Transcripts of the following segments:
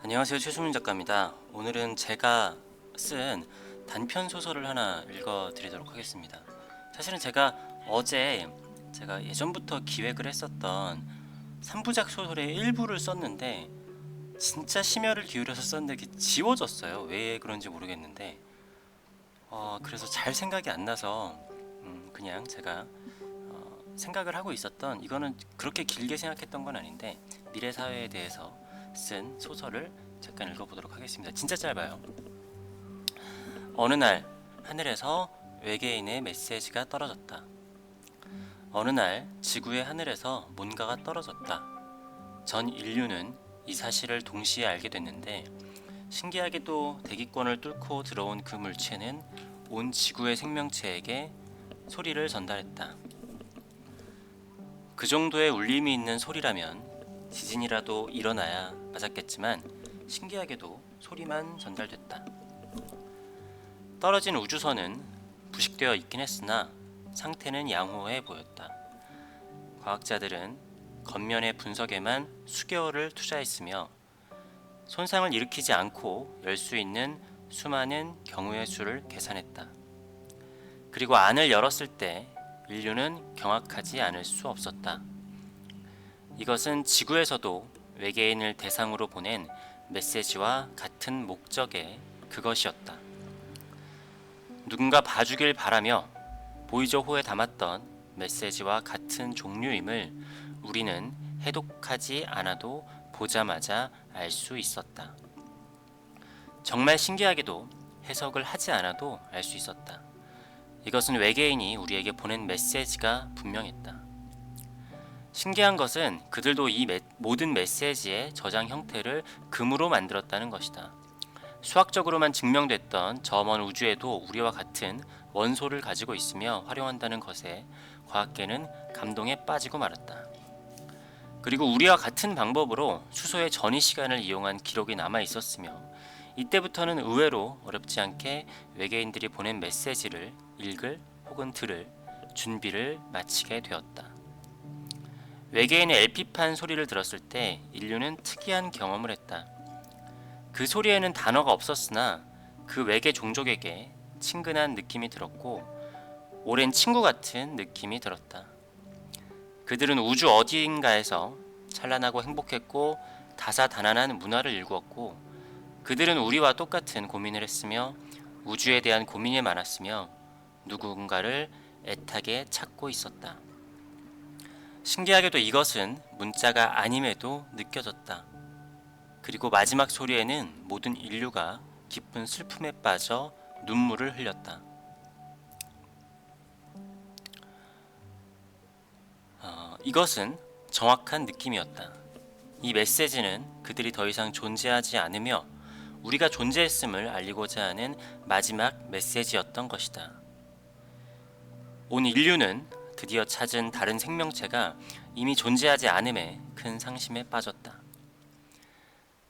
안녕하세요. 최수민 작가입니다. 오늘은 제가 쓴 단편 소설을 하나 읽어드리도록 하겠습니다. 사실은 제가 예전부터 기획을 했었던 3부작 소설의 일부를 썼는데 진짜 심혈을 기울여서 썼는데 이게 지워졌어요. 왜 그런지 모르겠는데 그래서 잘 생각이 안 나서 그냥 제가 생각을 하고 있었던, 이거는 그렇게 길게 생각했던 건 아닌데 미래 사회에 대해서 쓴 소설을 잠깐 읽어보도록 하겠습니다. 진짜 짧아요. 어느 날 하늘에서 외계인의 메시지가 떨어졌다. 어느 날 지구의 하늘에서 뭔가가 떨어졌다. 전 인류는 이 사실을 동시에 알게 됐는데, 신기하게도 대기권을 뚫고 들어온 그 물체는 온 지구의 생명체에게 소리를 전달했다. 그 정도의 울림이 있는 소리라면 지진이라도 일어나야 맞았겠지만 신기하게도 소리만 전달됐다. 떨어진 우주선은 부식되어 있긴 했으나 상태는 양호해 보였다. 과학자들은 겉면의 분석에만 수개월을 투자했으며 손상을 일으키지 않고 열 수 있는 수많은 경우의 수를 계산했다. 그리고 안을 열었을 때 인류는 경악하지 않을 수 없었다. 이것은 지구에서도 외계인을 대상으로 보낸 메시지와 같은 목적의 그것이었다. 누군가 봐주길 바라며 보이저호에 담았던 메시지와 같은 종류임을 우리는 해독하지 않아도 보자마자 알 수 있었다. 정말 신기하게도 해석을 하지 않아도 알 수 있었다. 이것은 외계인이 우리에게 보낸 메시지가 분명했다. 신기한 것은 그들도 이 모든 메시지의 저장 형태를 금으로 만들었다는 것이다. 수학적으로만 증명됐던 저 먼 우주에도 우리와 같은 원소를 가지고 있으며 활용한다는 것에 과학계는 감동에 빠지고 말았다. 그리고 우리와 같은 방법으로 수소의 전이 시간을 이용한 기록이 남아 있었으며, 이때부터는 의외로 어렵지 않게 외계인들이 보낸 메시지를 읽을 혹은 들을 준비를 마치게 되었다. 외계인의 LP판 소리를 들었을 때 인류는 특이한 경험을 했다. 그 소리에는 단어가 없었으나 그 외계 종족에게 친근한 느낌이 들었고 오랜 친구 같은 느낌이 들었다. 그들은 우주 어디인가에서 찬란하고 행복했고 다사다난한 문화를 일구었고, 그들은 우리와 똑같은 고민을 했으며 우주에 대한 고민이 많았으며 누군가를 애타게 찾고 있었다. 신기하게도 이것은 문자가 아님에도 느껴졌다. 그리고 마지막 소리에는 모든 인류가 깊은 슬픔에 빠져 눈물을 흘렸다. 이것은 정확한 느낌이었다. 이 메시지는 그들이 더 이상 존재하지 않으며 우리가 존재했음을 알리고자 하는 마지막 메시지였던 것이다. 온 인류는 드디어 찾은 다른 생명체가 이미 존재하지 않음에 큰 상심에 빠졌다.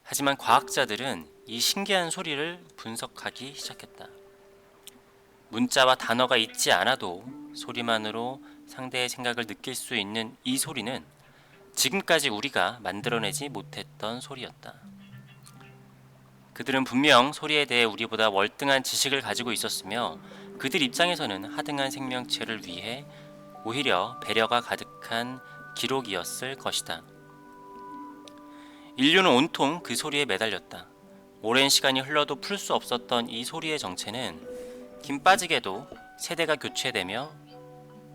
하지만 과학자들은 이 신기한 소리를 분석하기 시작했다. 문자와 단어가 있지 않아도 소리만으로 상대의 생각을 느낄 수 있는 이 소리는 지금까지 우리가 만들어내지 못했던 소리였다. 그들은 분명 소리에 대해 우리보다 월등한 지식을 가지고 있었으며 그들 입장에서는 하등한 생명체를 위해 오히려 배려가 가득한 기록이었을 것이다. 인류는 온통 그 소리에 매달렸다. 오랜 시간이 흘러도 풀 수 없었던 이 소리의 정체는 김 빠지게도 세대가 교체되며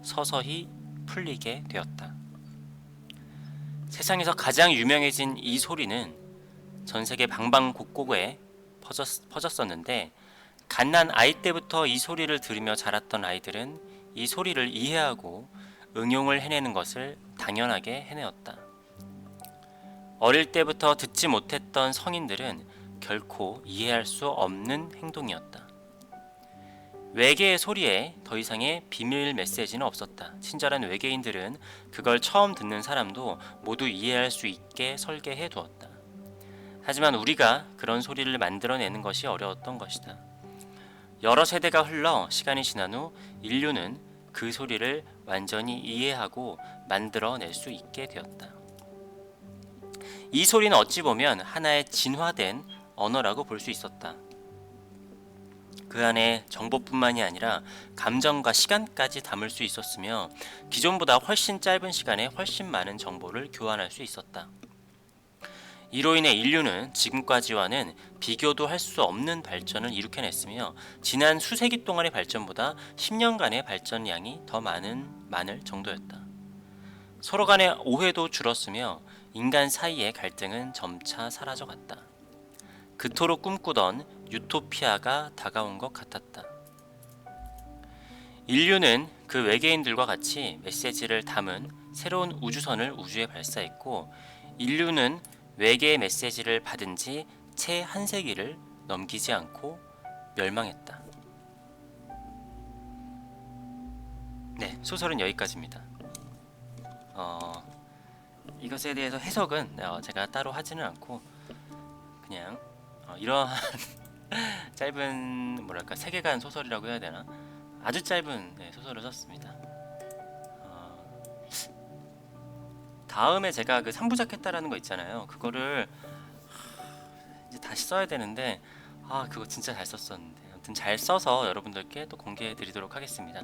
서서히 풀리게 되었다. 세상에서 가장 유명해진 이 소리는 전 세계 방방곡곡에 퍼졌었는데, 갓난 아이 때부터 이 소리를 들으며 자랐던 아이들은 이 소리를 이해하고 응용을 해내는 것을 당연하게 해내었다. 어릴 때부터 듣지 못했던 성인들은 결코 이해할 수 없는 행동이었다. 외계의 소리에 더 이상의 비밀 메시지는 없었다. 친절한 외계인들은 그걸 처음 듣는 사람도 모두 이해할 수 있게 설계해 두었다. 하지만 우리가 그런 소리를 만들어내는 것이 어려웠던 것이다. 여러 세대가 흘러 시간이 지난 후 인류는 그 소리를 완전히 이해하고 만들어낼 수 있게 되었다. 이 소리는 어찌 보면 하나의 진화된 언어라고 볼 수 있었다. 그 안에 정보뿐만이 아니라 감정과 시간까지 담을 수 있었으며 기존보다 훨씬 짧은 시간에 훨씬 많은 정보를 교환할 수 있었다. 이로 인해 인류는 지금까지와는 비교도 할 수 없는 발전을 이룩해냈으며 지난 수세기 동안의 발전보다 10년간의 발전량이 더 많을 정도였다. 서로 간의 오해도 줄었으며 인간 사이의 갈등은 점차 사라져갔다. 그토록 꿈꾸던 유토피아가 다가온 것 같았다. 인류는 그 외계인들과 같이 메시지를 담은 새로운 우주선을 우주에 발사했고 인류는 외계의 메시지를 받은 지 채 한 세기를 넘기지 않고 멸망했다. 네, 소설은 여기까지입니다. 이것에 대해서 해석은 제가 따로 하지는 않고 그냥 이러한 짧은 뭐랄까 세계관 소설이라고 해야 되나 아주 짧은 소설을 썼습니다. 다음에 제가 그 3부작 했다라는 거 있잖아요. 그거를 이제 다시 써야 되는데 그거 진짜 잘 썼었는데 아무튼 잘 써서 여러분들께 또 공개해 드리도록 하겠습니다.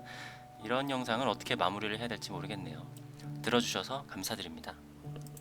이런 영상을 어떻게 마무리를 해야 될지 모르겠네요. 들어주셔서 감사드립니다.